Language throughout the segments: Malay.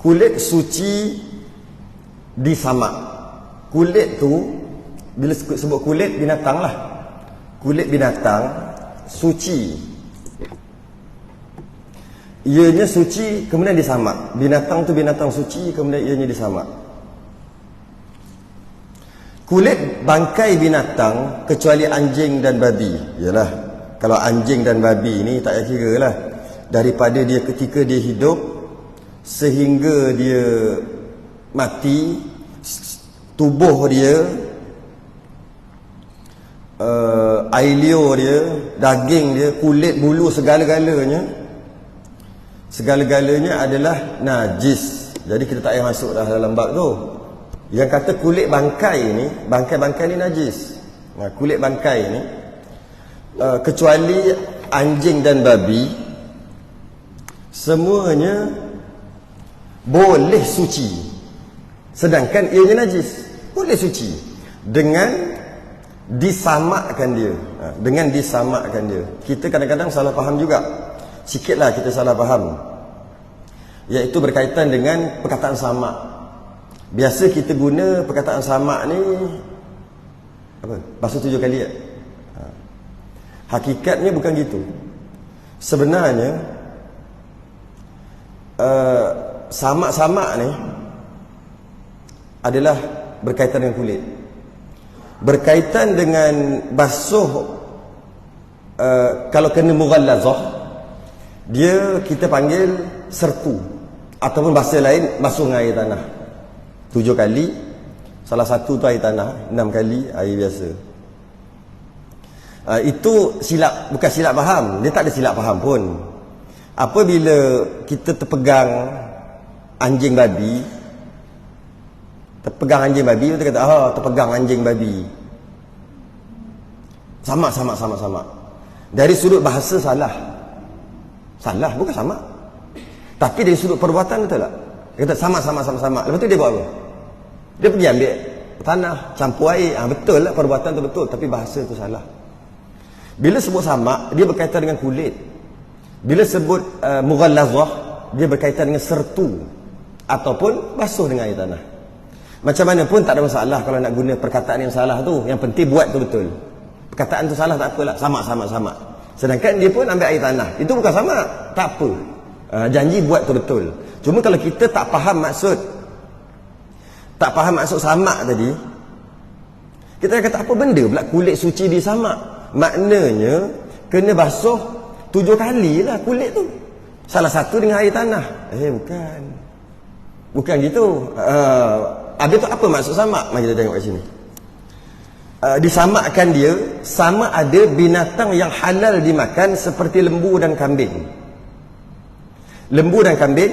kulit suci disamak. Kulit tu bila sebut kulit binatang lah, kulit binatang suci, ianya suci kemudian disamak. Binatang tu binatang suci kemudian ianya disamak. Kulit bangkai binatang kecuali anjing dan babi. Yalah, kalau anjing dan babi ni tak payah kira lah. Daripada dia ketika dia hidup sehingga dia mati, tubuh dia, air liur dia, daging dia, kulit, bulu, segala-galanya adalah najis. Jadi kita tak payah masuk dah dalam bab tu. Yang kata kulit bangkai ni, bangkai-bangkai ni najis. Kulit bangkai ni kecuali anjing dan babi, semuanya boleh suci, sedangkan ianya najis. Boleh suci dengan disamakkan dia. Dengan disamakkan dia. Kita kadang-kadang salah faham juga. Sikitlah kita salah faham, iaitu berkaitan dengan perkataan samak. Biasa kita guna perkataan samak ni apa? Basuh 7 kali tak? Hakikatnya bukan gitu. Sebenarnya samak-samak ni adalah berkaitan dengan kulit. Berkaitan dengan basuh, kalau kena mughallazah, dia kita panggil sertu, ataupun bahasa lain basuh dengan air tanah 7 kali. Salah satu tu air tanah, 6 kali air biasa. Itu silap, bukan silap faham. Dia tak ada silap faham pun. Apabila kita terpegang anjing babi, kita kata terpegang anjing babi, sama. Dari sudut bahasa salah, bukan sama. Tapi dari sudut perbuatan betul tak? Dia kata sama. Lepas tu dia buat apa? Dia pergi ambil tanah, campur air. Betul lah, perbuatan tu betul, tapi bahasa tu salah. Bila sebut sama, dia berkaitan dengan kulit. Bila sebut mughallazah, dia berkaitan dengan sertu ataupun basuh dengan air tanah. Macam mana pun tak ada masalah kalau nak guna perkataan yang salah tu. Yang penting buat tu betul. Perkataan tu salah tak apalah, sama. Sedangkan dia pun ambil air tanah, itu bukan sama, tak apa. Janji buat tu betul. Cuma kalau kita tak faham maksud samak tadi, kita kata apa benda pula kulit suci disamak? Maknanya kena basuh 7 kali lah kulit tu. Salah satu dengan air tanah. Bukan gitu. Habis tu apa maksud samak? Mari kita tengok kat sini. Disamakkan dia sama ada binatang yang halal dimakan seperti lembu dan kambing. Lembu dan kambing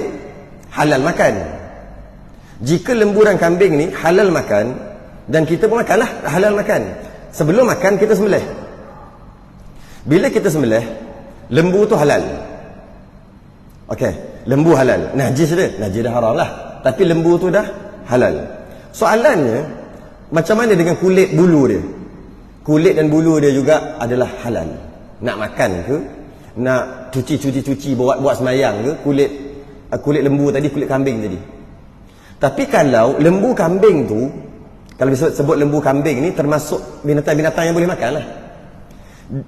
halal makan. Jika lembu dan kambing ni halal makan, dan kita pun makanlah, halal makan, sebelum makan kita sembelih. Bila kita sembelih, lembu tu halal. Okey, lembu halal. Najis dah haram lah, tapi lembu tu dah halal. Soalannya, macam mana dengan kulit bulu dia? Kulit dan bulu dia juga adalah halal. Nak makan ke, nak cuci buat sembahyang ke, kulit lembu tadi, kulit kambing tadi. Tapi kalau lembu kambing tu, kalau sebut lembu kambing ni termasuk binatang-binatang yang boleh makan lah.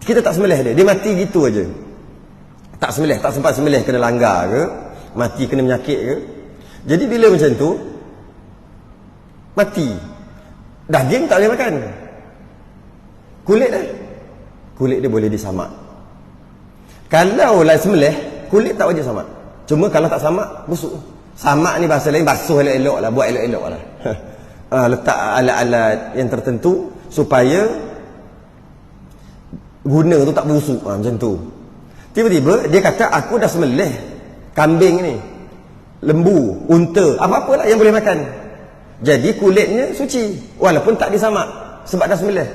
Kita tak sembelih dia mati gitu aja. Tak sembelih, tak sempat sembelih, kena langgar ke, mati kena menyakit ke. Jadi bila macam tu, mati, daging tak boleh makan, kulit dia boleh disamak. Kalau lah sembelih, kulit tak wajib samak. Cuma kalau tak samak, busuk. Samak ni bahasa lain, basuh elok-elok lah, buat elok-elok lah. Letak alat-alat yang tertentu supaya guna tu tak busuk, macam tu. Tiba-tiba dia kata aku dah sembelih kambing ni, lembu, unta, apa-apa lah yang boleh makan. Jadi kulitnya suci walaupun tak disamak sebab dah sembelih.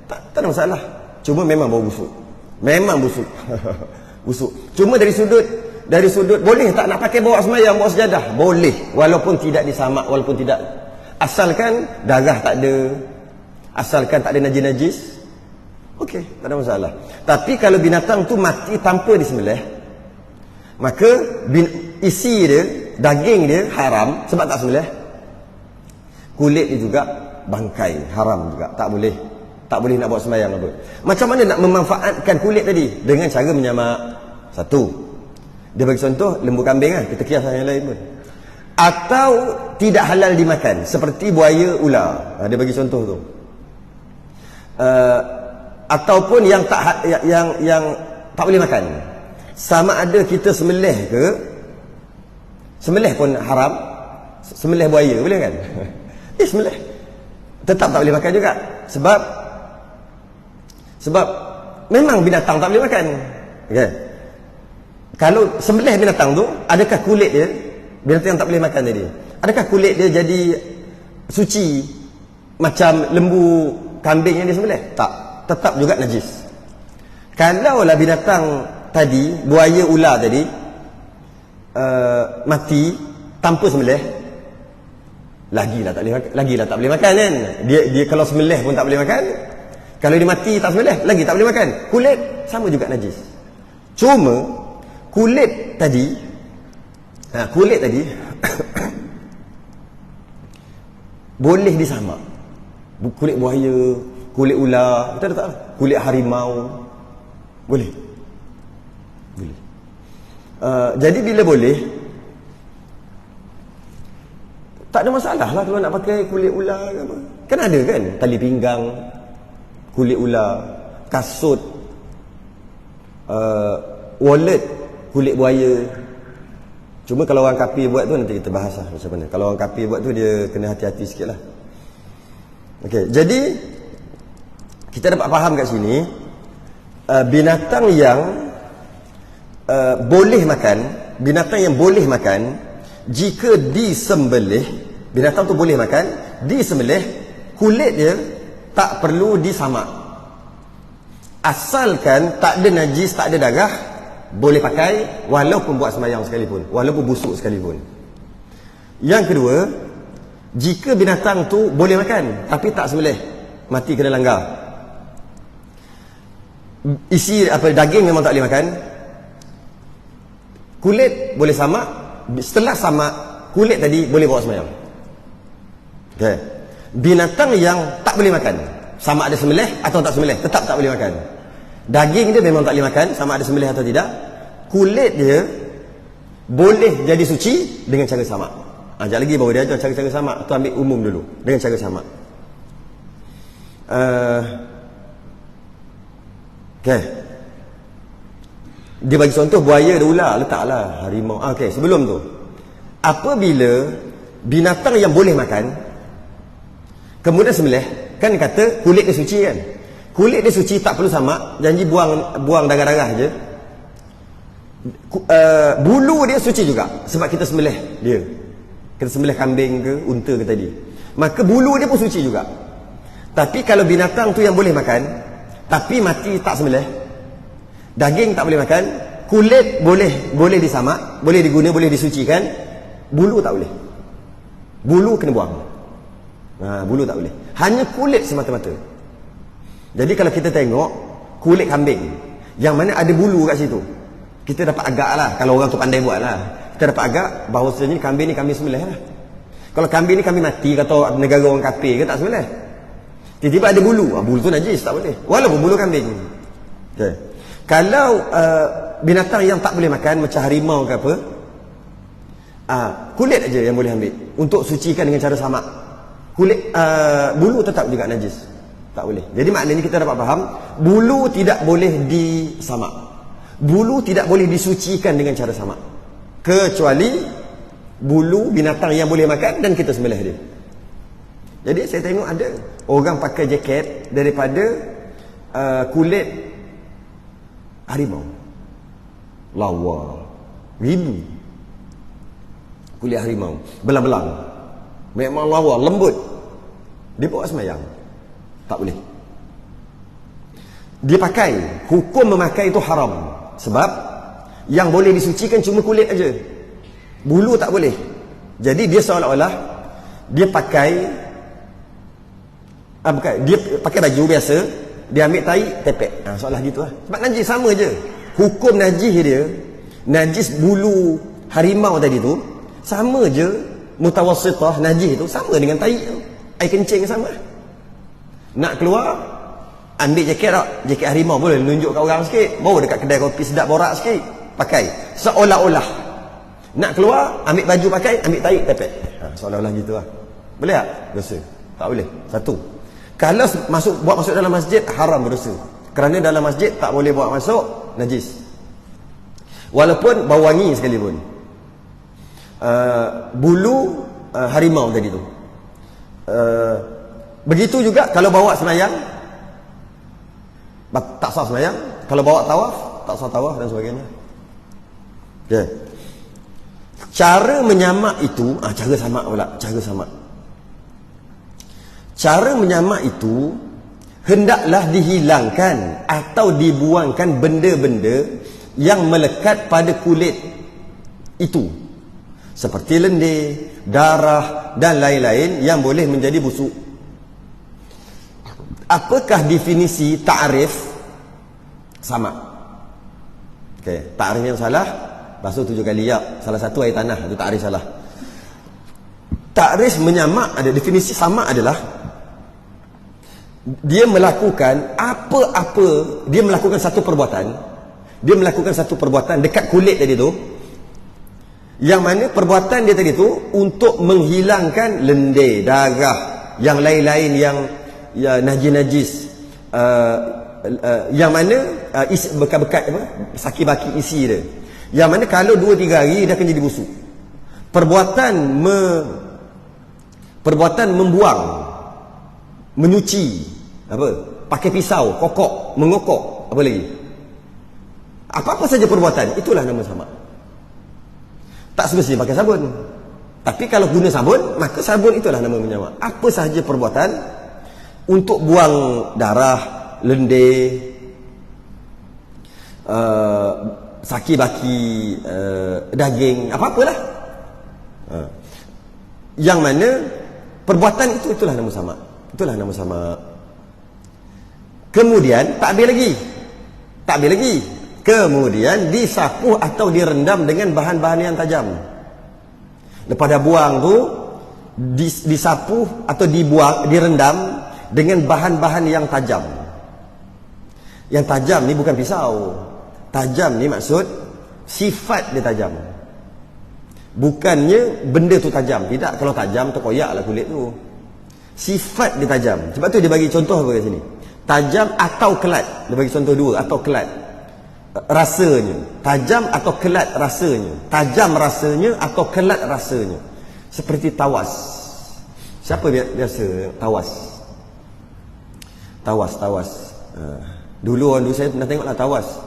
Tak ada masalah. Cuma memang bau busuk. Memang busuk. Busuk. Cuma dari sudut boleh tak nak pakai bawa sembahyang, bawa sejadah? Boleh, walaupun tidak disamak, walaupun tidak, asalkan darah tak ada, asalkan tak ada najis-najis, okey, tak ada masalah. Tapi kalau binatang tu mati tanpa disembelih, maka isi dia daging dia haram sebab tak sembelih. Kulit dia juga bangkai, haram juga, tak boleh. Tak boleh nak buat sembahyang apa. Macam mana nak memanfaatkan kulit tadi? Dengan cara menyamak. Satu, dia bagi contoh lembu kambing kan, kita kias yang lain pun. Atau tidak halal dimakan, seperti buaya, ular. Dia bagi contoh tu. Ataupun yang tak boleh makan. Sama ada kita sembelih ke, sembelih pun haram. Sembelih buaya boleh kan? Sembelih tetap tak boleh makan juga. Sebab memang binatang tak boleh makan. Okay. Kalau sembelih binatang tu, adakah kulit dia, binatang yang tak boleh makan tadi, adakah kulit dia jadi suci macam lembu kambing yang disembelih? Tak, tetap juga najis. Kalaulah binatang tadi, buaya, ular tadi mati tanpa sembelih, lagilah tak boleh makan kan. Dia kalau sembelih pun tak boleh makan. Kalau dia mati tak sembelih, lagi tak boleh makan. Kulit sama juga najis. Cuma kulit tadi boleh disamak. Kulit buaya, kulit ular, betul tak? Kulit harimau boleh. Jadi bila boleh, tak ada masalah lah kalau nak pakai kulit ular ke apa. Kan ada kan tali pinggang kulit ular, kasut, wallet kulit buaya. Cuma kalau orang kafir buat tu, nanti kita bahas lah macam mana. Kalau orang kafir buat tu, dia kena hati-hati sikit lah. Okay, jadi kita dapat faham kat sini, binatang yang boleh makan, binatang yang boleh makan, jika disembelih, binatang tu boleh makan, disembelih, kulit dia tak perlu disamak. Asalkan tak ada najis, tak ada darah, boleh pakai walaupun buat sembahyang sekalipun, walaupun busuk sekalipun. Yang kedua, jika binatang tu boleh makan tapi tak sembelih, mati kena langgar, isi daging memang tak boleh makan, kulit boleh samak, setelah samak kulit tadi boleh bawa sembahyang. Okay. Binatang yang tak boleh makan, sama ada sembelih atau tak sembelih, tetap tak boleh makan. Daging dia memang tak boleh makan, sama ada sembelih atau tidak. Kulit dia boleh jadi suci dengan cara samak. Sekejap lagi baru dia ajar cara-cara samak. Tu ambil umum dulu, dengan cara samak. Okay. Dia bagi contoh buaya dan ular, letaklah harimau. Okay, sebelum tu, apabila binatang yang boleh makan kemudian sembelih, kan kata kulit dia suci kan? Kulit dia suci, tak perlu samak, janji buang darah-darah je. Bulu dia suci juga sebab kita sembelih dia. Kita sembelih kambing ke unta ke tadi, maka bulu dia pun suci juga. Tapi kalau binatang tu yang boleh makan tapi mati tak sembelih, daging tak boleh makan, kulit boleh disamak, boleh diguna, boleh disucikan, bulu tak boleh. Bulu kena buang. Bulu tak boleh, hanya kulit semata-mata. Jadi kalau kita tengok kulit kambing yang mana ada bulu kat situ, kita dapat agak lah, kalau orang tu pandai buat lah, kita dapat agak bahawasanya kambing ni kambing sembelih lah. Kalau kambing ni kambing mati, kata negara orang kafir ke, tak sembelih, tiba-tiba ada bulu, bulu tu najis, tak boleh, walaupun bulu kambing. Okay. Kalau binatang yang tak boleh makan macam harimau ke apa, kulit aja yang boleh ambil untuk sucikan dengan cara samak. Kulit bulu tetap juga najis, tak boleh. Jadi maknanya kita dapat faham, bulu tidak boleh disamak, bulu tidak boleh disucikan dengan cara samak, kecuali bulu binatang yang boleh makan dan kita sembelih dia. Jadi saya tengok ada orang pakai jaket daripada kulit harimau, lawa, ribu kulit harimau, belang-belang, memang lawa, lembut, dia bawa sembahyang, tak boleh. Dia pakai, hukum memakai itu haram, sebab yang boleh disucikan cuma kulit aja, bulu tak boleh. Jadi dia seolah-olah dia pakai dia pakai baju biasa, dia ambil tai tepek, seolah gitu lah. Sebab najis sama je, hukum najis dia, najis bulu harimau tadi tu Sama je mutawassitah najis tu sama dengan tai tu. Air kencing sama. Nak keluar, ambil jaket tak? Jaket harimau boleh tunjuk kat orang sikit. Bawa dekat kedai kopi sedap borak sikit, pakai. Seolah-olah. Nak keluar, ambil baju pakai, ambil tarik tepek. Seolah-olah gitu lah. Boleh tak? Dosa. Tak boleh. Satu. Kalau buat masuk dalam masjid, haram berdosa. Kerana dalam masjid tak boleh buat masuk najis. Walaupun bau wangi sekalipun. Bulu harimau tadi tu. Begitu juga kalau bawa semayang, tak sah semayang. Kalau bawa tawaf, tak sah tawaf dan sebagainya. Okay. Cara menyamak itu, cara samak pula, cara samak. Cara menyamak itu hendaklah dihilangkan atau dibuangkan benda-benda yang melekat pada kulit itu, seperti lendir, darah dan lain-lain yang boleh menjadi busuk. Apakah definisi ta'rif samak? Okey, ta'rif yang salah basuh 7 kali ya, salah satu air tanah, itu ta'rif salah. Ta'rif menyamak, ada definisi samak adalah dia melakukan apa-apa, dia melakukan satu perbuatan dekat kulit tadi tu, yang mana perbuatan dia tadi tu untuk menghilangkan lendir, darah, yang lain-lain yang ya, najis-najis, yang mana bekat-bekat apa, saki-baki isi dia, yang mana kalau 2-3 hari dia akan jadi busuk. Perbuatan membuang, menyuci, apa, pakai pisau, kokok, mengokok, apa lagi, apa-apa saja perbuatan, itulah nama samak. Tak semestinya pakai sabun, tapi kalau guna sabun, maka sabun itulah nama menyamak. Apa sahaja perbuatan untuk buang darah, lendir, saki baki, daging, apa-apalah, yang mana perbuatan itu, itulah nama samak. Itulah nama samak. Kemudian tak habis lagi. Kemudian disapuh atau direndam dengan bahan-bahan yang tajam. Lepas dah buang tu, disapuh atau direndam dengan bahan-bahan yang tajam. Yang tajam ni bukan pisau. Tajam ni maksud sifat dia tajam. Bukannya benda tu tajam. Tidak, kalau tajam terkoyak lah kulit tu. Sifat dia tajam. Sebab tu dia bagi contoh apa kat sini. Tajam atau kelat. Dia bagi contoh 2, atau kelat. Rasanya. Tajam atau kelat rasanya. Tajam rasanya atau kelat rasanya. Seperti tawas. Siapa biasa tawas? Tawas. Dulu saya pernah tengoklah tawas.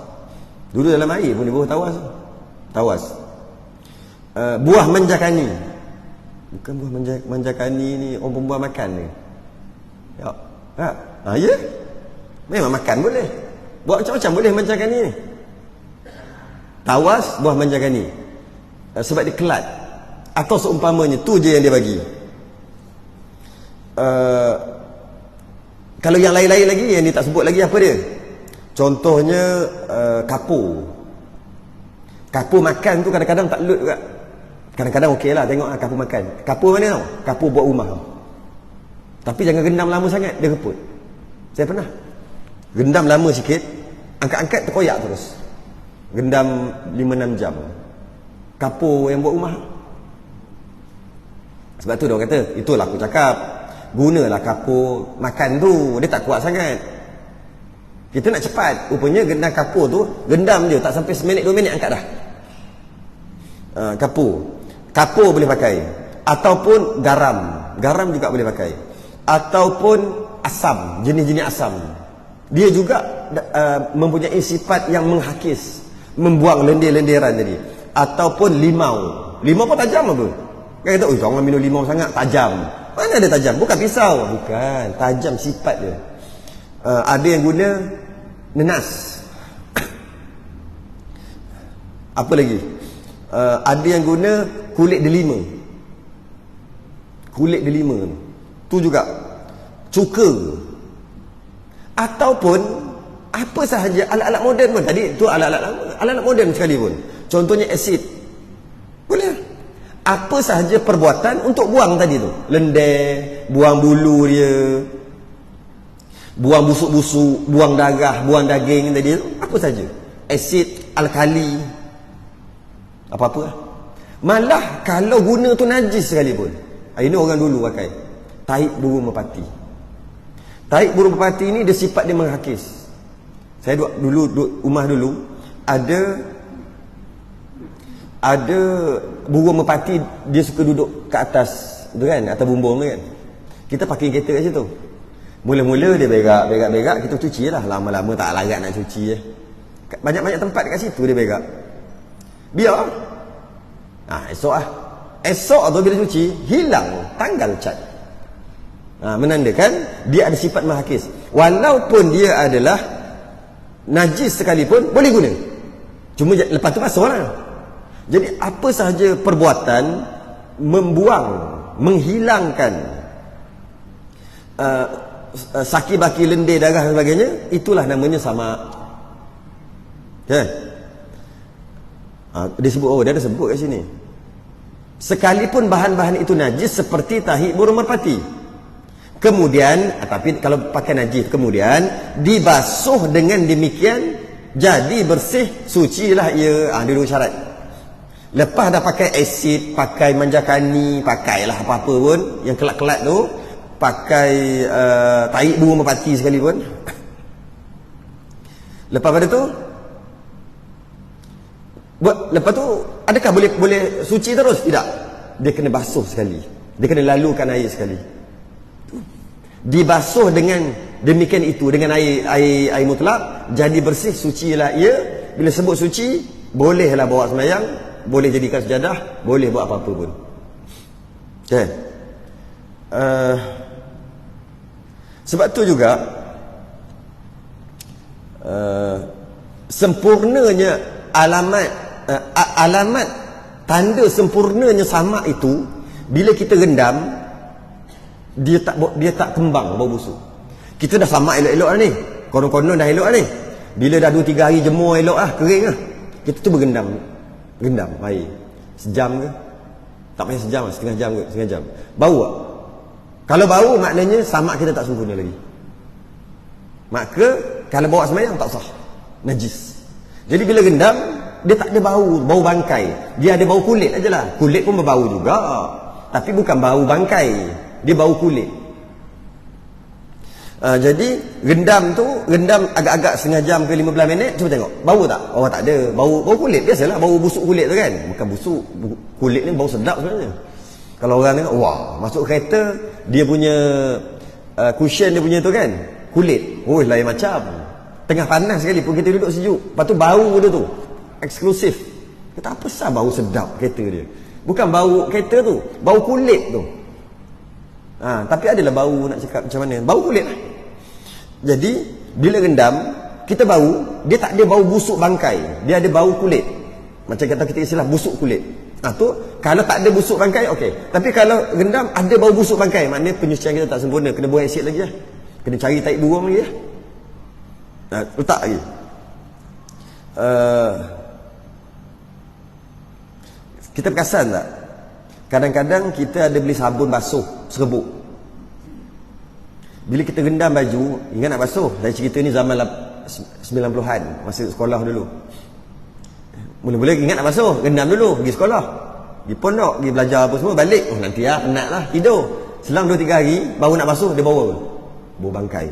Dulu dalam air pun dia buah tawas. Buah manjakani. Bukan buah manjakani ni orang perempuan makan ni. Ya. Ya. Memang makan boleh. Buat macam-macam boleh manjakani ni. Tawas, buah manjakani. Sebab dia kelat. Atau seumpamanya, tu je yang dia bagi. Kalau yang lain-lain lagi, yang dia tak sebut lagi apa dia. Contohnya kapur. Kapur makan tu kadang-kadang tak lut juga. Kadang-kadang okey lah tengok kapur makan. Kapur mana tau? Kapur buat rumah tau. Tapi jangan rendam lama sangat, dia reput. Saya pernah rendam lama sikit, angkat-angkat terkoyak terus. Rendam 5-6 jam. Kapur yang buat rumah. Sebab tu dia orang kata, itulah aku cakap, gunalah kapur makan tu, dia tak kuat sangat. Kita nak cepat, rupanya gendam kapur tu, gendam je, tak sampai 1 minit 2 minit angkat dah. Kapur boleh pakai. Ataupun garam juga boleh pakai. Ataupun asam, jenis-jenis asam. Dia juga mempunyai sifat yang menghakis, membuang lendir-lendiran tadi. Ataupun limau pun tajam apa? Kan kata, jangan minum limau sangat, tajam. Mana ada tajam? Bukan pisau. Bukan, tajam sifat dia. Ada yang guna nenas. Apa lagi? Ada yang guna kulit delima. Tu juga. Cuka. Ataupun apa sahaja alat-alat moden pun. Tadi tu alat-alat moden sekali pun. Contohnya asid. Boleh. apa sahaja perbuatan untuk buang tadi tu, lendir, buang bulu dia, buang busuk-busuk, buang darah, buang daging tadi tu, apa saja, asid, alkali, apa-apa lah. Malah kalau guna tu najis sekalipun, ini orang dulu pakai tahi burung merpati. Tahi burung merpati ni dia sifat dia menghakis. Saya duduk rumah dulu, ada burung merpati, dia suka duduk ke atas tu kan, atas bumbung tu kan. Kita parking kereta kat situ. Mula-mula dia berak, kita cuci lah. Lama-lama tak larat nak cuci banyak-banyak tempat kat situ dia berak. Biar esok tu bila cuci, hilang tanggal cat. Menandakan dia ada sifat menghakis. Walaupun dia adalah najis sekalipun, boleh guna. Cuma lepas tu basuh lah. Jadi apa sahaja perbuatan membuang, menghilangkan saki-baki, lendir, darah dan sebagainya, itulah namanya sama. Dia sebut, dia ada sebut kat sini. Sekalipun bahan-bahan itu najis seperti tahi burung merpati. Kemudian, tapi kalau pakai najis, kemudian dibasuh dengan demikian, jadi bersih, sucilah ia. Dia dua syarat. Lepas dah pakai asid, pakai manjakani, pakailah apa-apa pun yang kelak-kelak tu, pakai tahi burung merpati sekalipun. Lepas pada tu, lepas tu adakah boleh suci terus? Tidak. Dia kena basuh sekali. Dia kena lalukan air sekali. Dibasuh dengan demikian itu, dengan air mutlak, jadi bersih, sucilah ia. Bila sebut suci, bolehlah bawa sembahyang, boleh jadikan sejadah, boleh buat apa-apa pun. Sebab tu juga sempurnanya alamat tanda sempurnanya samak itu, bila kita rendam, dia tak kembang bau busuk. Kita dah samak elok-elok lah ni, konon-konon dah elok lah ni. Bila dah 2-3 hari jemur elok lah, kering lah, kita tu bergendam air sejam ke, tak payah sejam lah, setengah jam. Bau tak? Kalau bau, maknanya samak kita tak sempurna lagi. Maka kalau bawa sembahyang tak sah, najis. Jadi bila rendam, dia tak ada bau bangkai, dia ada bau kulit aja lah. Kulit pun berbau juga, tapi bukan bau bangkai, dia bau kulit. Jadi rendam agak-agak setengah jam ke 15 minit. Cuba tengok, bau tak? Oh, tak ada bau kulit, biasalah bau busuk kulit tu kan. Bukan busuk, kulit ni bau sedap sebenarnya. Kalau orang tengok, wah, masuk kereta, dia punya cushion dia punya tu kan, kulit, lain macam. Tengah panas sekali pun kita duduk sejuk, lepas tu bau dia tu eksklusif. Kita apa sah bau sedap kereta dia? Bukan bau kereta tu, bau kulit tu. Tapi adalah bau, nak cakap macam mana, bau kulit lah. Jadi bila rendam, kita bau, dia tak ada bau busuk bangkai, dia ada bau kulit. Macam kata kita istilah busuk kulit. Tu kalau tak ada busuk bangkai, okey. Tapi kalau rendam ada bau busuk bangkai, maknanya penyucian kita tak sempurna, kena buang asid lagi lah, kena cari tahi burung lagi lah. Letak lagi. Kita perasan tak, kadang-kadang kita ada beli sabun basuh serbuk. Bila kita rendam baju, ingat nak basuh. Saya cerita ni zaman 90-an, masa sekolah dulu. Mula-mula ingat nak basuh, rendam dulu, pergi sekolah, pergi pondok, pergi belajar apa semua, balik, nanti lah, penat lah, tidur. Selang 2-3 hari, baru nak basuh, dia bawa bau bangkai.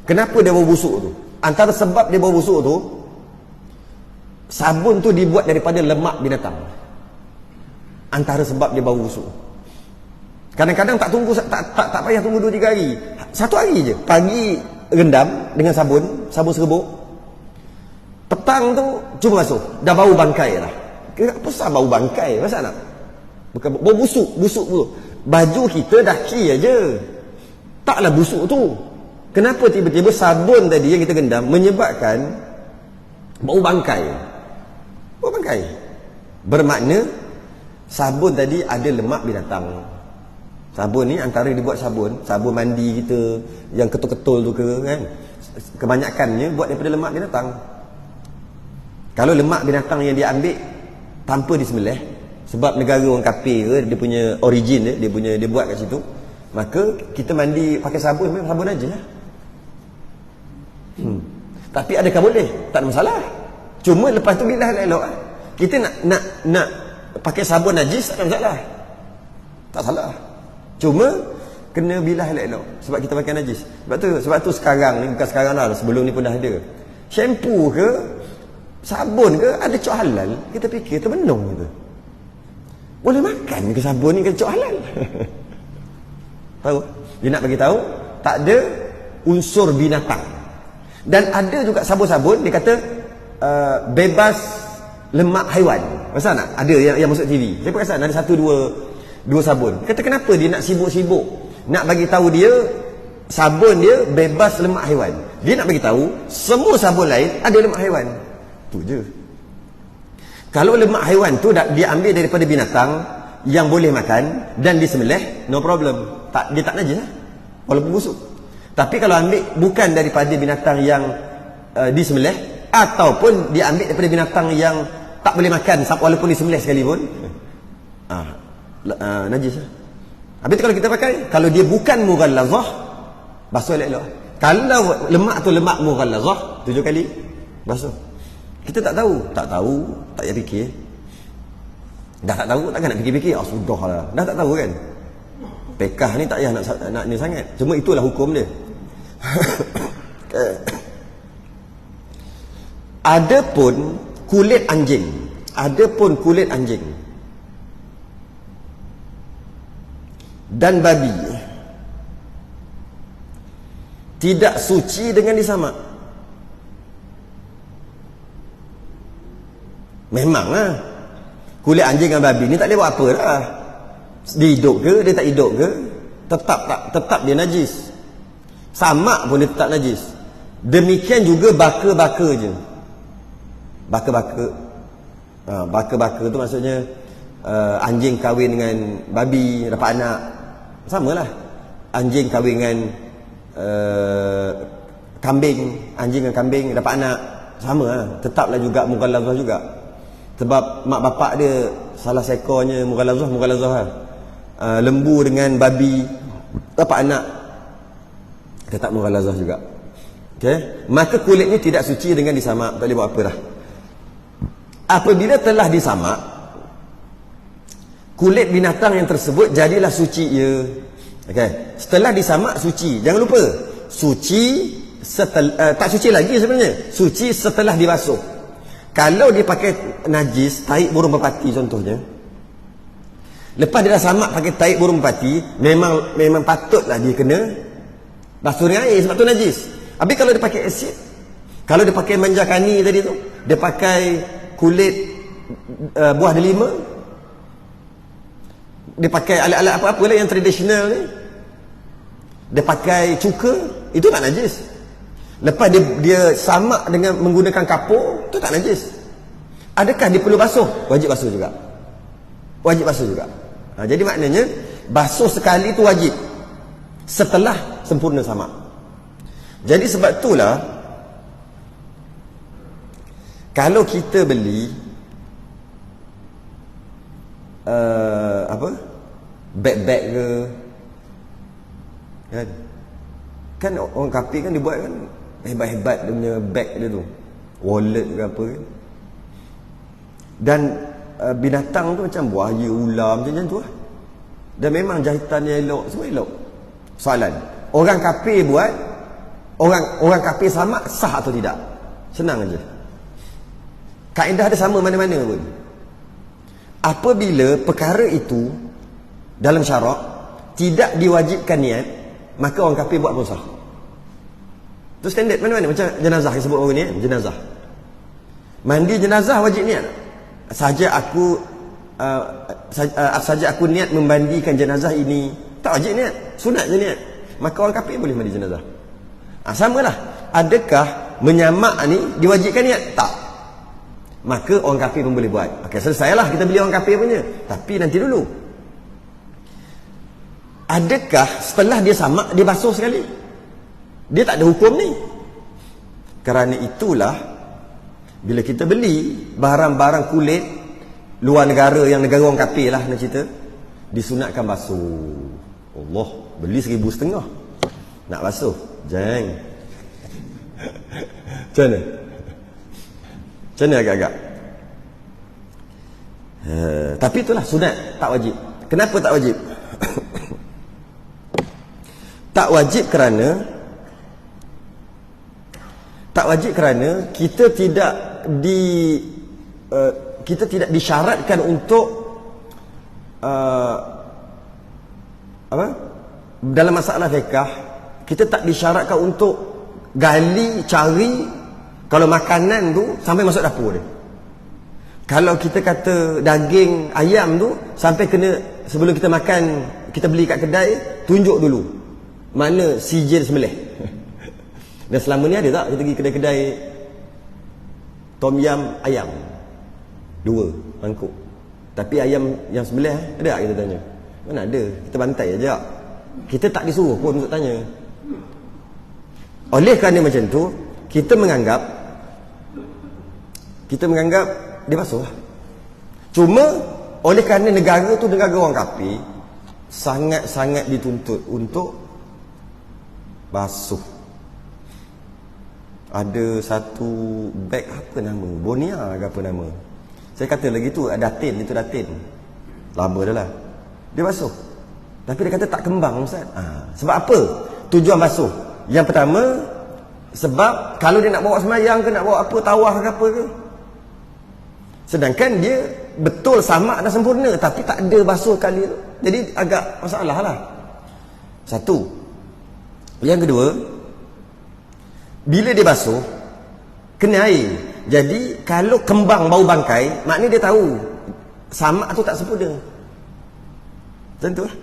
Kenapa dia bau busuk tu? Antara sebab dia bau busuk tu, sabun tu dibuat daripada lemak binatang. Antara sebab dia bau busuk. Kadang-kadang tak payah tunggu 2-3 hari, 1 hari je, pagi rendam dengan sabun serbuk, petang tu cuba basuh, dah bau bangkai lah. Kenapa sah bau bangkai? Masa nak? Bukan bau busuk tu. Baju kita daki aja, taklah busuk tu. Kenapa tiba-tiba sabun tadi yang kita rendam menyebabkan bau bangkai? Bau bangkai bermakna sabun tadi ada lemak binatang. Sabun ni antara dibuat sabun mandi kita yang ketul-ketul tu ke kan, kebanyakannya buat daripada lemak binatang. Kalau lemak binatang yang dia ambil tanpa disembelih, sebab negara orang kafir ke, dia punya origin dia buat kat situ, maka kita mandi pakai sabun, memang sabun aja lah. Tapi adakah boleh? Tak ada masalah. Cuma lepas tu bilah elok-elok lah. Kita nak pakai sabun najis, tak ada masalah, tak salah. Cuma kena bilah elok-elok sebab kita pakai najis. Sebab tu sekarang ni, bukan sekarang lah, sebelum ni pun dah ada shampoo ke sabun ke ada cok halal. Kita fikir termenung gitu, boleh makan ke sabun ni ke cok halal? Tahu? Dia nak bagi tahu tak ada unsur binatang. Dan ada juga sabun-sabun dia kata bebas lemak haiwan. Pasal nak? Ada yang masuk TV. Saya perasan ada satu dua sabun. Dia kata kenapa dia nak sibuk-sibuk nak bagi tahu dia sabun dia bebas lemak haiwan. Dia nak bagi tahu semua sabun lain ada lemak haiwan. Tu je. Kalau lemak haiwan tu dia ambil daripada binatang yang boleh makan dan disembelih, no problem. Dia tak najis lah, walaupun busuk. Tapi kalau ambil bukan daripada binatang yang disembelih, ataupun dia ambil daripada binatang yang tak boleh makan walaupun disembelih sekalipun, najis lah. Habis tu kalau kita pakai, kalau dia bukan mughallazah, basuh elok-elok. Kalau lemak tu lemak mughallazah, 7 kali basuh. Kita tak tahu, tak payah fikir. Dah tak tahu, takkan nak fikir-fikir. Sudah lah, dah tak tahu kan. Pekah ni tak payah nak ni sangat. Cuma itulah hukum dia. Adapun kulit anjing, dan babi tidak suci dengan disamak. Memanglah kulit anjing dan babi ni tak boleh buat apa dah. Dia hidup ke, dia tak hidup ke, tetap dia najis. Samak pun dia tetap najis. Demikian juga baka-baka je. Baka-baka tu maksudnya anjing kahwin dengan babi dapat anak, samalah. Anjing kahwin dengan kambing, anjing dengan kambing dapat anak, sama lah. Tetaplah juga mughallazah juga. Sebab mak bapak dia salah sekornya mughallazah lah. Lembu dengan babi dapat anak, tetap mughallazah juga. Okey, maka kulitnya tidak suci dengan disamak, tak boleh buat apa dah. Apabila telah disamak, kulit binatang yang tersebut jadilah suci ia. Okey, setelah disamak suci. Jangan lupa, suci tak suci lagi sebenarnya. Suci setelah dibasuh. Kalau dia pakai najis, taik burung merpati contohnya, lepas dia dah samak pakai taik burung merpati, memang patutlah dia kena basuh dengan air sebab tu najis. Habis kalau dia pakai asid, kalau dia pakai manjakani tadi tu, dia pakai kulit buah delima, dia pakai alat-alat apa-apa lah yang tradisional ni, dia pakai cuka, itu tak najis. Lepas dia samak dengan menggunakan kapur, tu tak najis. Adakah dia perlu basuh? Wajib basuh juga. Jadi maknanya basuh sekali tu wajib setelah sempurna samak. Jadi sebab itulah kalau kita beli beg-beg ke kan orang kafir kan dia buat kan hebat-hebat dia punya beg dia tu, wallet ke apa kan. Dan binatang tu macam buaya, ular macam tu lah. Dan memang jahitannya elok, semua elok. Soalan, orang kafir buat, orang kafir samak sah atau tidak? Senang aja. Kaedah dia sama mana-mana pun. Apabila perkara itu dalam syarak tidak diwajibkan niat, maka orang kafir buat pun sah. Itu standard mana-mana. Macam jenazah yang sebut orang ni, jenazah. Mandi jenazah wajib niat. Saja aku niat membandikan jenazah ini, tak wajib niat, sunat je niat. Maka orang kafir boleh mandi jenazah. Samalah. Adakah menyamak ni diwajibkan niat? Tak. Maka orang kafir pun boleh buat. Okey, selesailah kita beli orang kafir punya. Tapi nanti dulu, adakah setelah dia samak dia basuh sekali? Dia tak ada hukum ni. Kerana itulah bila kita beli barang-barang kulit luar negara, yang negara orang kafir lah nak cerita, disunatkan basuh. Allah, beli 1,500 nak basuh. Jeng. Macam mana? Macam mana agak-agak? Tapi itulah sunat, tak wajib. Kenapa tak wajib? Tak wajib kerana kita tidak disyaratkan untuk dalam masalah fiqh kita tak disyaratkan untuk cari kalau makanan tu sampai masuk dapur dia. Kalau kita kata daging ayam tu sampai kena, sebelum kita makan, kita beli kat kedai, tunjuk dulu mana sijil sembelih. Dan selama ni ada tak kita pergi kedai-kedai tom yam ayam 2 mangkuk, tapi ayam yang sembelih ada tak, kita tanya? Mana ada, kita bantai aja. Kita tak disuruh pun untuk tanya. Oleh kerana macam tu, kita menganggap dia basuh lah. Cuma oleh kerana negara tu negara orang kafir, sangat-sangat dituntut untuk basuh. Ada satu beg, apa nama, Bonia ke apa nama, saya kata lagi tu datin, itu datin, lama dah lah, dia basuh. Tapi dia kata tak kembang Ustaz. Sebab apa tujuan basuh? Yang pertama, sebab kalau dia nak bawa semayang ke, nak bawa apa, tawaf ke apa ke, sedangkan dia betul samak dan sempurna, tapi tak ada basuh kali tu, jadi agak masalah lah. Satu. Yang kedua, bila dia basuh kena air. Jadi kalau kembang bau bangkai, maknanya dia tahu samak tu tak sempurna. Macam tu lah.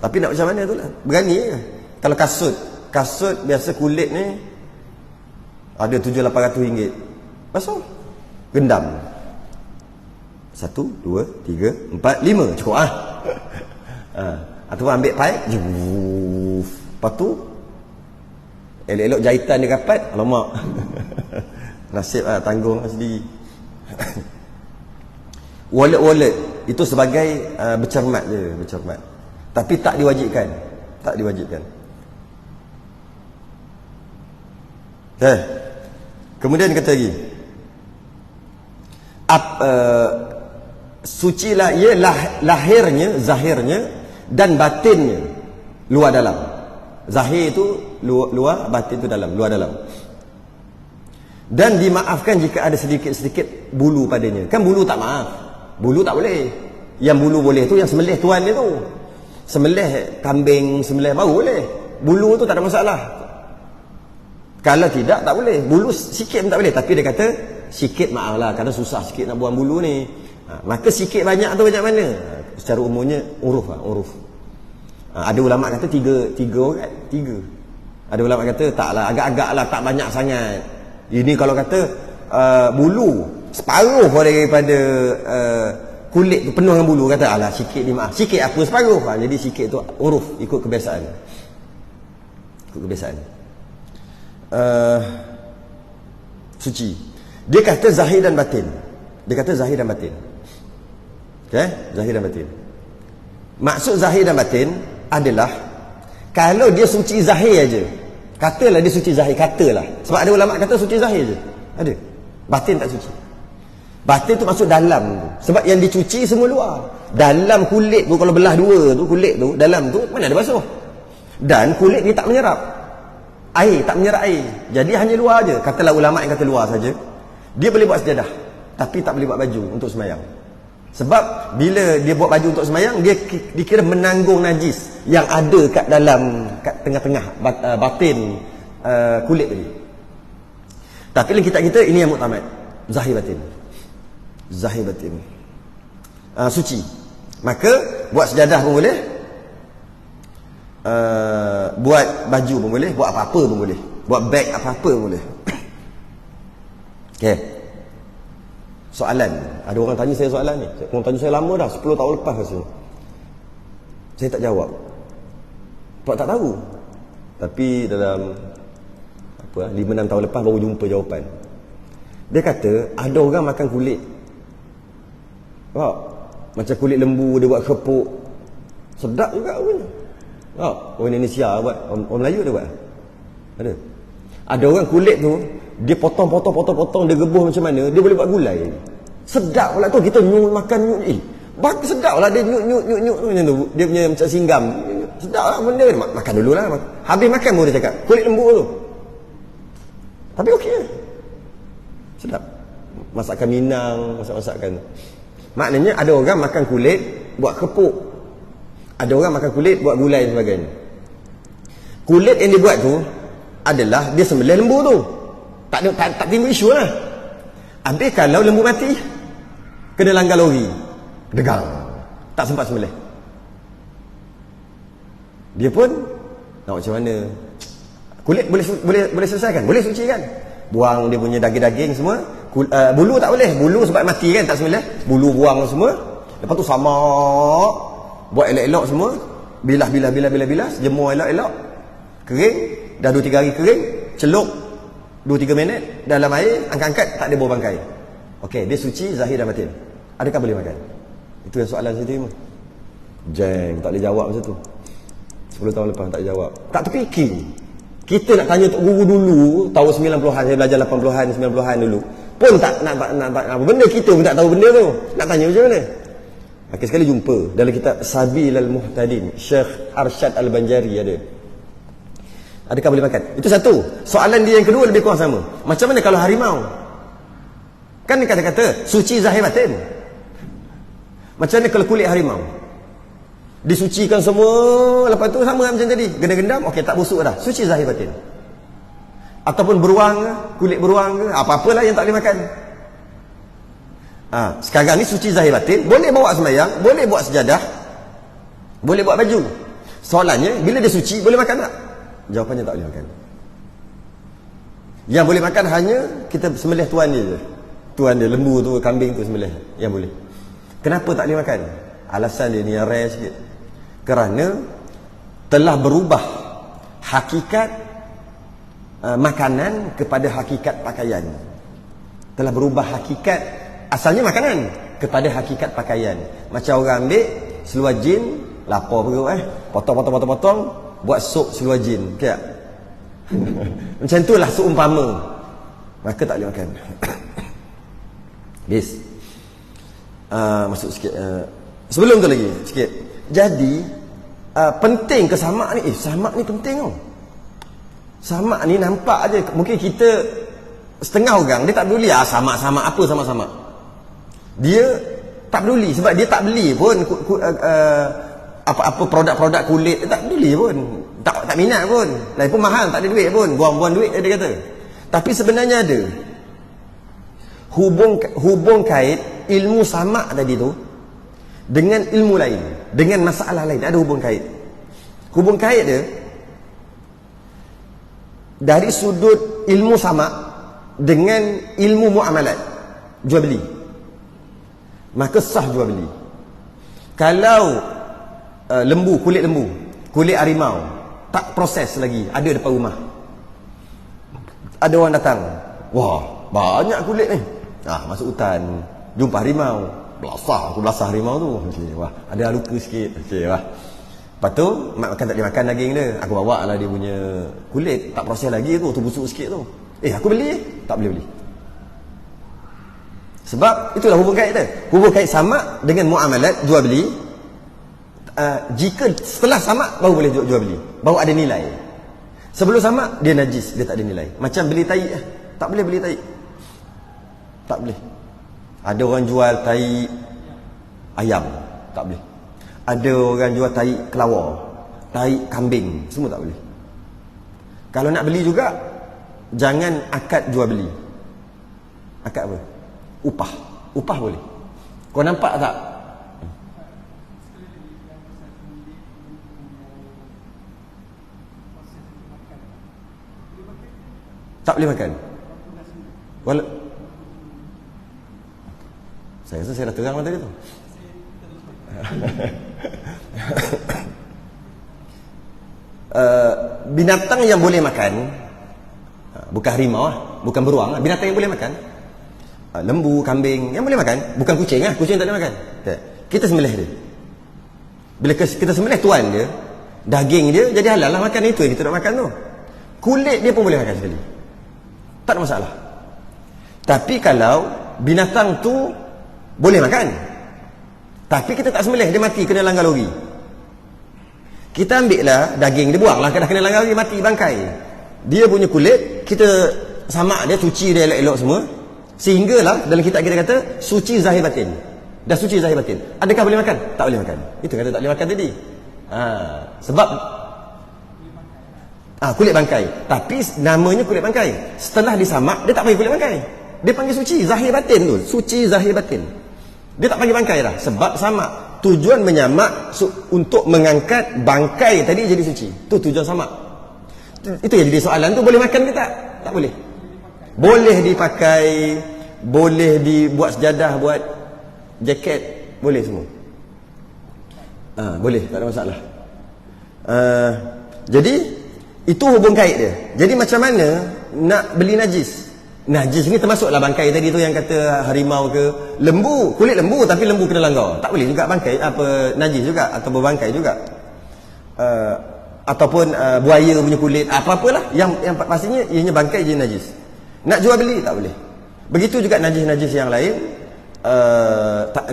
Tapi nak macam mana tu lah, berani je. Kalau kasut biasa kulit ni ada 700-800 ringgit, basuh, gendam 1, 2, 3, 4, 5 cukup ah. Ataupun ambil paip, lepas tu elok-elok jahitan dia rapat, alamak. Nasib lah, tanggung sendiri. Wallet itu sebagai bercermat je, bercermat. Tapi tak diwajibkan. Kemudian kata lagi, suci lah ia lahirnya, zahirnya dan batinnya, luar dalam. Zahir itu luar, batin itu dalam, luar dalam. Dan dimaafkan jika ada sedikit-sedikit bulu padanya. Kan bulu tak maaf, bulu tak boleh. Yang bulu boleh tu yang sembelih tuan dia tu. Sembelih kambing, sembelih bau boleh, bulu tu tak ada masalah. Kalau tidak, tak boleh. Bulu sikit pun tak boleh. Tapi dia kata sikit maaf lah, kadang susah sikit nak buang bulu ni. Maka sikit banyak tu banyak mana? Secara umumnya uruf lah, uruf. Ada ulama kata tiga orang, tiga. Ada ulama kata tak lah, agak-agak lah, tak banyak sangat. Ini kalau kata bulu separuh daripada kulit tu penuh dengan bulu, kata alah sikit ni maaf. Sikit apa separuh? Jadi sikit tu uruf, ikut kebiasaan. Suci. Dia kata zahir dan batin. Okay? Zahir dan batin. Maksud zahir dan batin adalah kalau dia suci zahir aja, katalah dia suci zahir, katalah. Sebab ada ulama kata suci zahir je. Ada. Batin tak suci. Batin tu maksud dalam tu. Sebab yang dicuci semua luar. Dalam kulit tu, kalau belah dua tu, kulit tu, dalam tu mana ada basuh. Dan kulit ni tak menyerap air, tak menyerap air. Jadi hanya luar aja. Katalah ulama yang kata luar saja, dia boleh buat sejadah, tapi tak boleh buat baju untuk semayang. Sebab bila dia buat baju untuk semayang, dia dikira menanggung najis yang ada kat dalam, kat tengah-tengah batin kulit tadi. Tapi dalam kitab kita ini yang muktamad, zahir batin. Suci. Maka buat sejadah pun boleh, buat baju pun boleh, buat apa-apa pun boleh, buat beg apa-apa pun boleh. Okay. Soalan, ada orang tanya saya soalan ni, orang tanya saya lama dah, 10 tahun lepas rasanya. Saya tak jawab, sebab tak tahu. Tapi dalam 5-6 tahun lepas baru jumpa jawapan. Dia kata ada orang makan kulit, Macam kulit lembu dia buat kepuk. Sedap juga punya. Orang Indonesia buat, orang Melayu dia buat. Ada orang kulit tu dia potong, dia gebuh macam mana, dia boleh buat gulai. Sedap pula tu, kita makan sedap lah dia nyut macam tu. Dia punya macam singgam. Sedap lah benda ni. Makan dulu lah. Habis makan baru dia cakap kulit lembu tu. Tapi okey lah. Sedap. Masakan Minang, masakan. Maknanya ada orang makan kulit buat kepuk. Ada orang makan kulit buat gulai dan sebagainya. Kulit yang dia buat tu adalah dia sembelih lembu tu. Tak timbul isu lah. Habis kalau lembu mati, kena langgar lori, degang, tak sempat sembelih. Dia pun nak macam mana? Kulit boleh selesaikan, boleh suci kan? Buang dia punya daging-daging semua. Bulu tak boleh. Bulu sebab mati kan, tak sembelih. Bulu buang semua. Lepas tu samak, buat elok-elok semua. Bilas, jemur elok-elok. Kering, dah 2-3 hari kering, celup 2-3 minit dalam air, angkat-angkat, tak ada bau bangkai. Okey, dia suci zahir dan batin. Adakah boleh makan? Itu yang soalan saya terima. Jeng, tak boleh jawab macam tu. 10 tahun lepas tak jawab. Tak terfikir. Kita nak tanya Tok Guru dulu, tahun 90-an, saya belajar 80-an, 90-an dulu. Pun tak nak apa benda, kita pun tak tahu benda tu. Nak tanya macam mana? Akhir sekali jumpa dalam kitab Sabilal Muhtadin, Syekh Arsyad Al-Banjari ada. Adakah boleh makan? Itu satu. Soalan dia yang kedua lebih kurang sama. Macam mana kalau harimau? Kan dia kata-kata suci zahir batin. Macam mana kalau kulit harimau? Disucikan semua, lepas tu sama macam tadi, gendam-gendam, okey, tak busuk dah, suci zahir batin. Ataupun beruang ke, kulit beruang ke, apa-apalah yang tak boleh makan. Sekarang ni suci zahir batin, boleh bawa sembahyang, boleh buat sejadah, boleh buat baju. Soalannya, bila dia suci, boleh makan tak? Jawapannya tak boleh makan. Yang boleh makan hanya kita sembelih tuan dia je. Tuan dia, lembu tu, kambing tu sembelih, yang boleh. Kenapa tak boleh makan? Alasan dia ni yang rare sikit. Kerana telah berubah hakikat makanan kepada hakikat pakaian. Telah berubah hakikat, asalnya makanan, kepada hakikat pakaian. Macam orang ambil seluar jin, lapar perut potong, buat sup seluar jin, okay tak? Macam itulah seumpama. Maka tak boleh makan. Bis. Masuk sikit. Sebelum tu lagi sikit. Jadi penting ke samak ni? Samak ni penting tau. Samak ni nampak aja, mungkin kita setengah orang dia tak peduli samak-samak apa samak-samak. Dia tak peduli sebab dia tak beli pun apa-apa produk-produk kulit, dia tak peduli pun. Tak minat pun. Lagipun mahal, tak ada duit pun. Buang-buang duit dia kata. Tapi sebenarnya ada hubung kait ilmu samak tadi tu dengan ilmu lain, dengan masalah lain, ada hubung kait. Hubung kait dia dari sudut ilmu samak dengan ilmu muamalat, jual beli, maka sah jual beli. Kalau lembu, kulit harimau tak proses lagi, ada depan rumah, ada orang datang, wah banyak kulit ni, masuk hutan, jumpa harimau, belasah harimau tu, okay, wah ada luka sikit, okay, wah. Lepas tu makan tak boleh makan daging dia, aku bawa lah dia punya kulit, tak proses lagi tu busuk sikit tu, aku beli, tak boleh beli. Sebab itulah hubung kait dia. Hubung kait samak dengan muamalat, jual beli. Jika setelah samak baru boleh jual beli, baru ada nilai. Sebelum samak dia najis, dia tak ada nilai. Macam beli tai, tak boleh beli tai, tak boleh. Ada orang jual tai ayam, tak boleh. Ada orang jual tai kelawar, tai kambing, semua tak boleh. Kalau nak beli juga, jangan akad jual beli. Akad apa? Upah boleh. Kau nampak tak? Tak boleh makan. Saya rasa saya dah terang tadi tu. Binatang yang boleh makan, bukan harimau, bukan beruang, binatang yang boleh makan lembu, kambing yang boleh makan, bukan kucing lah, kucing tak boleh makan. Okay. Kita sembelih dia. Bila kita sembelih tuan dia, daging dia jadi halal lah makan. Itu yang kita nak makan tu. Kulit dia pun boleh makan sekali, tak ada masalah. Tapi kalau binatang tu boleh makan, tapi kita tak sembelih, dia mati kena langgar lori, kita ambil lah daging dia, buanglah, dah kena langgar lori, mati, bangkai. Dia punya kulit kita samak dia, cuci dia elok-elok semua, sehinggalah dalam kitab kita kata suci zahir batin. Dah suci zahir batin. Adakah boleh makan? Tak boleh makan. Itu kata tak boleh makan tadi. Sebab kulit bangkai. Tapi namanya kulit bangkai. Setelah disamak, dia tak panggil kulit bangkai. Dia panggil suci zahir batin tu. Suci zahir batin. Dia tak panggil bangkai dah. Sebab samak. Tujuan menyamak untuk mengangkat bangkai tadi jadi suci. Tu tujuan samak. Itu yang jadi soalan tu, boleh makan ke tak? Tak boleh. Boleh dipakai, boleh dibuat sejadah, buat jaket, boleh semua. Boleh, tak ada masalah. Jadi itu hubung kait dia. Jadi macam mana nak beli najis? Najis ni termasuklah bangkai tadi tu yang kata harimau ke lembu, kulit lembu tapi lembu kena langgar. Tak boleh juga bangkai apa najis juga atau berbangkai juga. Ataupun buaya punya kulit, apa-apalah yang pastinya ianya bangkai je najis. Nak jual beli tak boleh. Begitu juga najis-najis yang lain,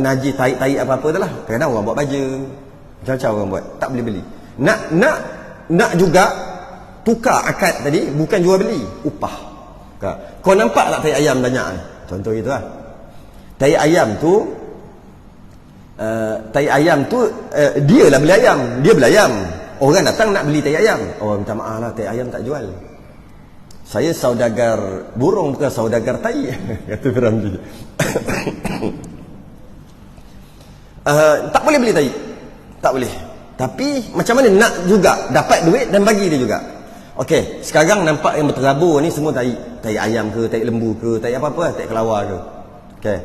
najis tai apa-apa tu lah. Kadang-kadang orang buat baju, macam-macam orang buat, tak boleh beli. Nak juga tukar akad tadi, bukan jual beli, upah. Kau nampak tak tai ayam banyak ni? Contoh gitu lah. Tai ayam tu dia lah beli ayam, dia beli ayam. Orang datang nak beli tai ayam. Oh, minta maaf lah, tai ayam tak jual. Saya saudagar burung, bukan saudagar tai. Kata Ramli. Tak boleh beli tai. Tak boleh. Tapi macam mana nak juga dapat duit dan bagi dia juga. Okey, sekarang nampak yang berterabur ni semua tai. Tai ayam ke, tai lembu ke, tai apa-apa, tai kelawar ke. Okey.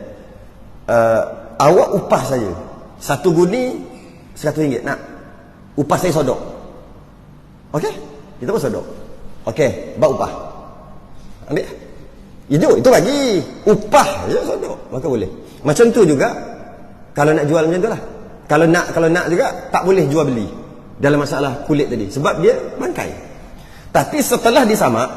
Awak upah saya. Satu guni RM100 nak. Upah saya sodok. Okey? Kita pun sodok. Okey, buat upah. Ambil. Itu bagi. Upah je sodok. Maka boleh. Macam tu juga kalau nak jual macam tu lah. Kalau nak juga tak boleh jual beli dalam masalah kulit tadi. Sebab dia bangkai. Tapi setelah disamak,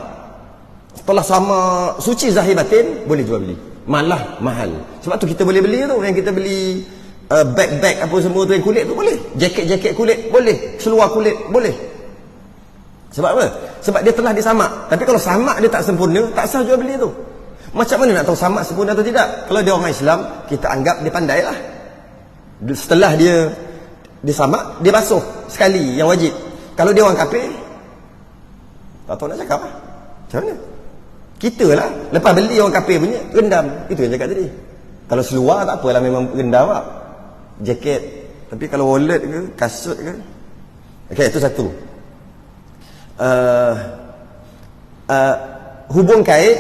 setelah sama suci zahir batin, boleh jual beli. Malah mahal. Sebab tu kita boleh beli tu. Yang kita beli bag-bag apa semua tu yang kulit tu boleh. Jaket-jaket kulit boleh. Seluar kulit boleh. Sebab apa? Sebab dia telah disamak. Tapi kalau samak dia tak sempurna, tak sah jual beli tu. Macam mana nak tahu samak sempurna atau tidak? Kalau dia orang Islam, kita anggap dia pandai lah. Setelah dia disamak, dia basuh sekali yang wajib. Kalau dia orang kafir, tak tahu nak cakap lah. Macam mana? Kita lah, lepas beli orang kafir punya, rendam. Itu yang cakap tadi. Kalau seluar tak apalah, memang rendam lah. Jaket. Tapi kalau wallet ke, kasut ke. Okey, itu satu. Hubung kait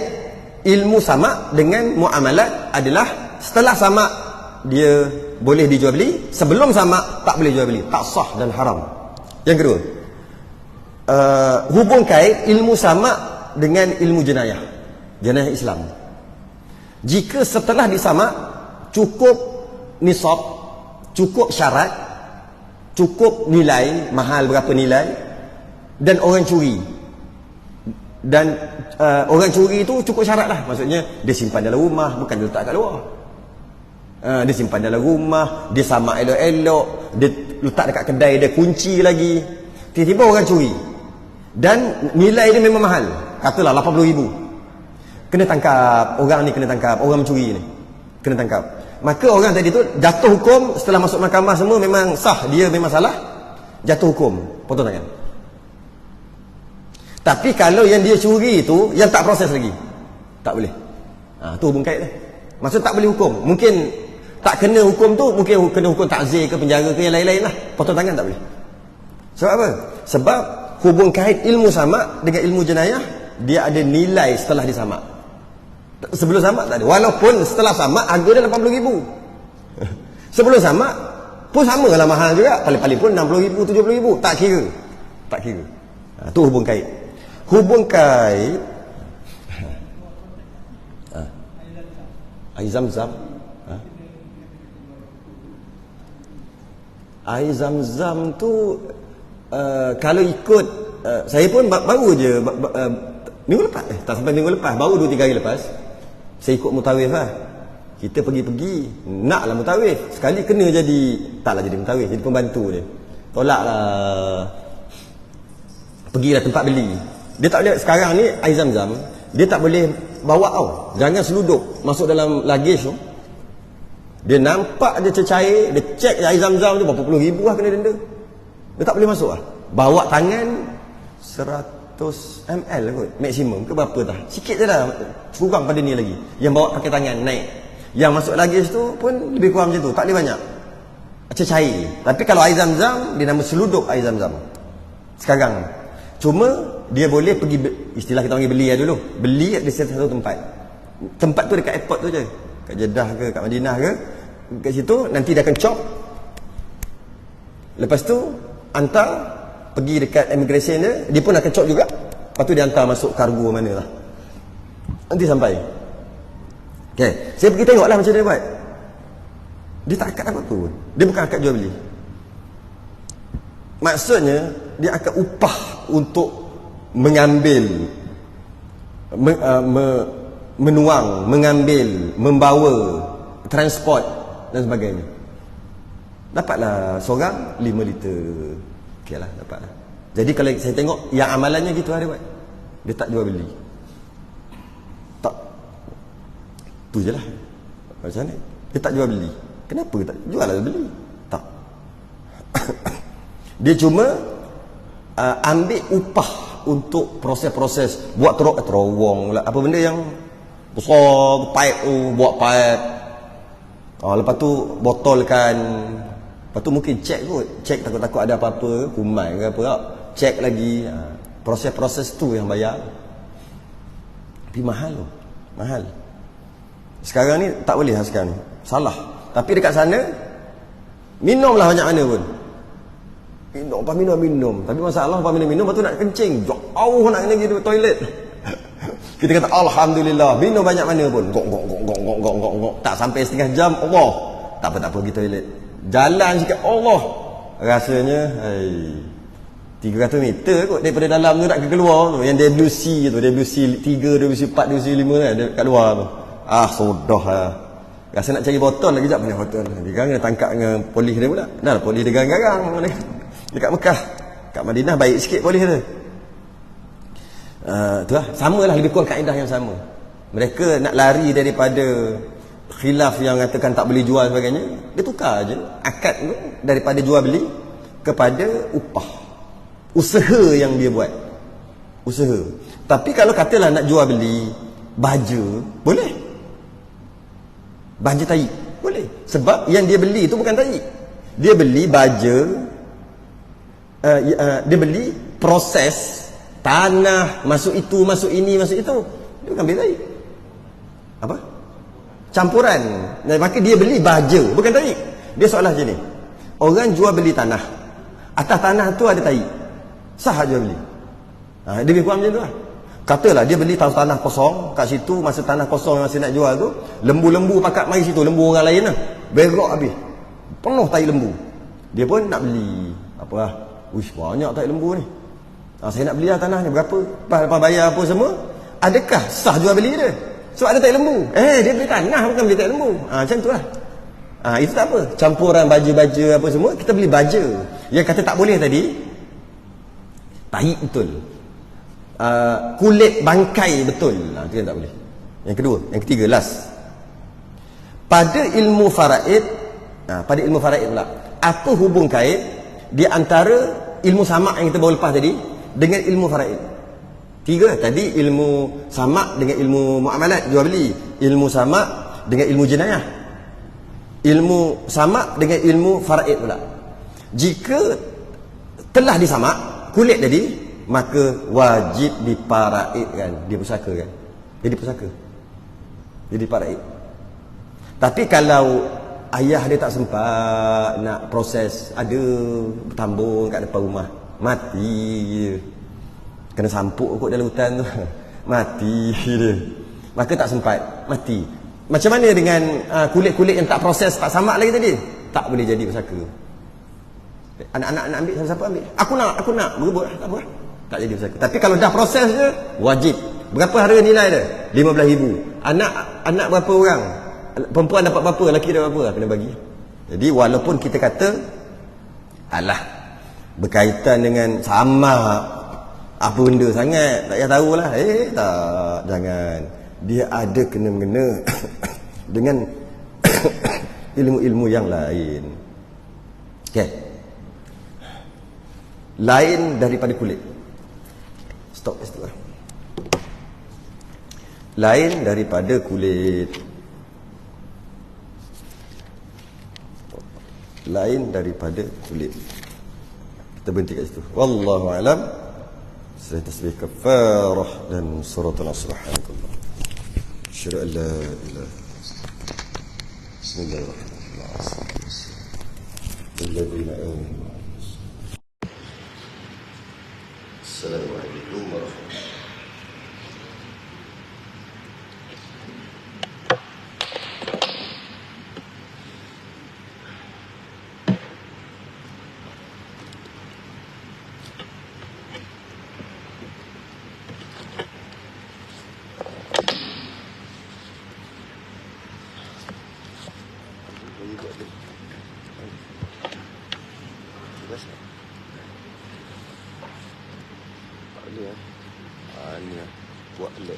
ilmu samak dengan muamalat adalah setelah samak dia boleh dijual beli, sebelum samak tak boleh jual beli, tak sah dan haram. Yang kedua, hubung kait ilmu samak dengan ilmu jenayah Islam. Jika setelah disamak cukup nisab, cukup syarat, cukup nilai, mahal berapa nilai, dan orang curi, dan orang curi itu cukup syarat lah. Maksudnya dia simpan dalam rumah, bukan dia letak kat luar. Dia simpan dalam rumah, dia samak elok-elok, dia letak dekat kedai, dia kunci lagi. Tiba-tiba orang curi dan nilai dia memang mahal, katalah RM80,000. Kena tangkap, orang ni kena tangkap, orang mencuri ni kena tangkap. Maka orang tadi tu jatuh hukum. Setelah masuk mahkamah semua memang sah, dia memang salah, jatuh hukum, potong tangan. Tapi kalau yang dia curi itu, yang tak proses lagi, tak boleh. Tu hubung kait tu. Maksud tak boleh hukum. Mungkin tak kena hukum tu, mungkin kena hukum takzir ke, penjara ke, yang lain-lain lah. Potong tangan tak boleh. Sebab apa? Sebab hubung kait ilmu samak dengan ilmu jenayah, dia ada nilai setelah disamak. Sebelum samak tak ada. Walaupun setelah samak harga dia RM80,000. Sebelum samak pun sama lah mahal juga. Paling-paling pun RM60,000, RM70,000. Tak kira. Tak kira. Tu hubung kait. Hubung kait Air Zam-Zam. Ha? Air Zam-Zam tu kalau ikut saya pun baru je minggu lepas tak sampai minggu lepas, baru 2-3 hari lepas saya ikut mutawif lah. Kita pergi-pergi naklah mutawif, sekali kena jadi taklah jadi mutawif, jadi pembantu dia. Tolaklah, pergilah tempat beli. Dia tak boleh sekarang ni air Zam-Zam dia tak boleh bawa tau, jangan seluduk masuk dalam luggage tu. Dia nampak dia cecair, dia cek air Zam-Zam tu berapa puluh ribu lah kena denda. Dia tak boleh masuk lah. Bawa tangan 100 ml lah kot maksimum ke berapa dah, sikit je lah, kurang pada ni lagi yang bawa pakai tangan naik. Yang masuk luggage tu pun lebih kurang macam tu, tak boleh banyak, cecair. Tapi kalau air Zam-Zam dia nama seluduk air Zam-Zam sekarang. Cuma dia boleh pergi, istilah kita panggil beli lah dulu, beli di satu tempat tu dekat airport tu je, kat Jeddah ke kat Madinah ke, kat situ nanti dia akan cop, lepas tu hantar pergi dekat immigration dia pun akan cop juga, lepas tu dia hantar masuk kargo mana lah, nanti sampai. Okay, saya pergi tengok lah macam dia buat. Dia tak akad apa-apa pun, dia bukan akad jual beli. Maksudnya dia akan upah untuk mengambil, menuang, mengambil, membawa, transport dan sebagainya. Dapatlah seorang 5 liter. Okey lah, dapatlah. Jadi kalau saya tengok yang amalannya gitu lah dia buat. Dia tak jual beli. Tak. Tu je lah. Macam ni. Dia tak jual beli. Kenapa tak jual lah beli? Tak. Dia cuma ambil upah untuk proses-proses buat terowong lah, apa benda yang besar, pipe tu, buat pipe. Lepas tu botolkan, lepas tu mungkin cek kot, cek takut-takut ada apa-apa, kuman ke apa tak, cek lagi. Proses-proses tu yang bayar. Tapi mahal tu, mahal. Sekarang ni tak boleh lah sekarang ni, salah. Tapi dekat sana minumlah banyak mana pun, minum. Tapi masalah minum, lepas tu nak kencing, jauh nak kena pergi toilet. Kita kata alhamdulillah, minum banyak mana pun, gok, tak sampai setengah jam, Allah, tak apa pergi toilet. Jalan sikit, Allah, rasanya 300 meter kot daripada dalam tu nak keluar tu, yang WC tu, WC 3, WC 4, WC 5 kan, kat luar tu. Sodah lah. Rasa nak cari botol lagi, sekejap mana botol. Dia kan kena tangkap dengan polis dia pula. Dah lah polis dia garang-garang ni. Dekat Mekah, kat Madinah baik sikit polis dia. Tu lah, samalah, lebih kurang kaedah yang sama. Mereka nak lari daripada khilaf yang mengatakan tak boleh jual sebagainya, dia tukar je akad tu daripada jual beli kepada upah, usaha yang dia buat, usaha. Tapi kalau katalah nak jual beli baja, boleh. Baja tahi boleh, sebab yang dia beli itu bukan tahi, dia beli baja, dia beli proses tanah, masuk itu, masuk ini, masuk itu. Dia bukan beli tahi, apa, campuran. Maka dia beli baja, bukan tahi. Dia soalan macam ni, orang jual beli tanah, atas tanah tu ada tahi, sah jual beli. Dia lebih kurang macam tu lah. Katalah dia beli tanah kosong kat situ, masa tanah kosong yang masih nak jual tu, lembu-lembu pakat mari situ, lembu orang lain lah, berok habis, penuh tai lembu. Dia pun nak beli, apa lah, uish banyak tai lembu ni, saya nak beli lah tanah ni, berapa, lepas bayar apa semua, adakah sah jual beli dia? Sebab ada tai lembu. Dia beli tanah, bukan beli tai lembu. Macam tu lah. Itu tak apa, campuran baju-baju apa semua, kita beli baja. Yang kata tak boleh tadi, tahi betul, kulit bangkai betul, itu yang tak boleh. Yang kedua, yang ketiga, last, pada ilmu faraid. Pada ilmu faraid pula, apa hubung kait di antara ilmu samak yang kita baru lepas tadi dengan ilmu faraid? Tiga tadi, ilmu samak dengan ilmu muamalat, jual beli, ilmu samak dengan ilmu jenayah, ilmu samak dengan ilmu faraid pula. Jika telah disamak kulit tadi, maka wajib diparaidkan, dia pusaka kan, jadi pusaka, jadi paraid. Tapi kalau ayah dia tak sempat nak proses, ada tambung kat depan rumah, mati, kena sampuk kot dalam hutan tu, mati dia, maka tak sempat, mati. Macam mana dengan kulit-kulit yang tak proses, tak samak lagi tadi? Tak boleh jadi pesaka. Anak-anak nak ambil, siapa ambil? Aku nak berebut, tak apa. Tak jadi pesaka. Tapi kalau dah proses je, wajib. Berapa harga nilai dia? 15,000. Anak berapa orang? Perempuan dapat berapa? Lelaki dapat berapa? Kena bagi. Jadi walaupun kita kata alah, berkaitan dengan sama apa benda sangat, tak payah tahulah. Tak, jangan. Dia ada kena-mengena dengan ilmu-ilmu yang lain. Okay. Lain daripada kulit. Stop situ lah. Lain daripada kulit. Lain daripada kulit. Kita berhenti kat situ. Wallahu a'lam. Saya tasbih kafarah dan suratun subhanallah. Asyhadu an la ilaha. Bismillahirrahmanirrahim. Alladhina amanu. Assalamualaikum warahmatullahi. Ni buat lek.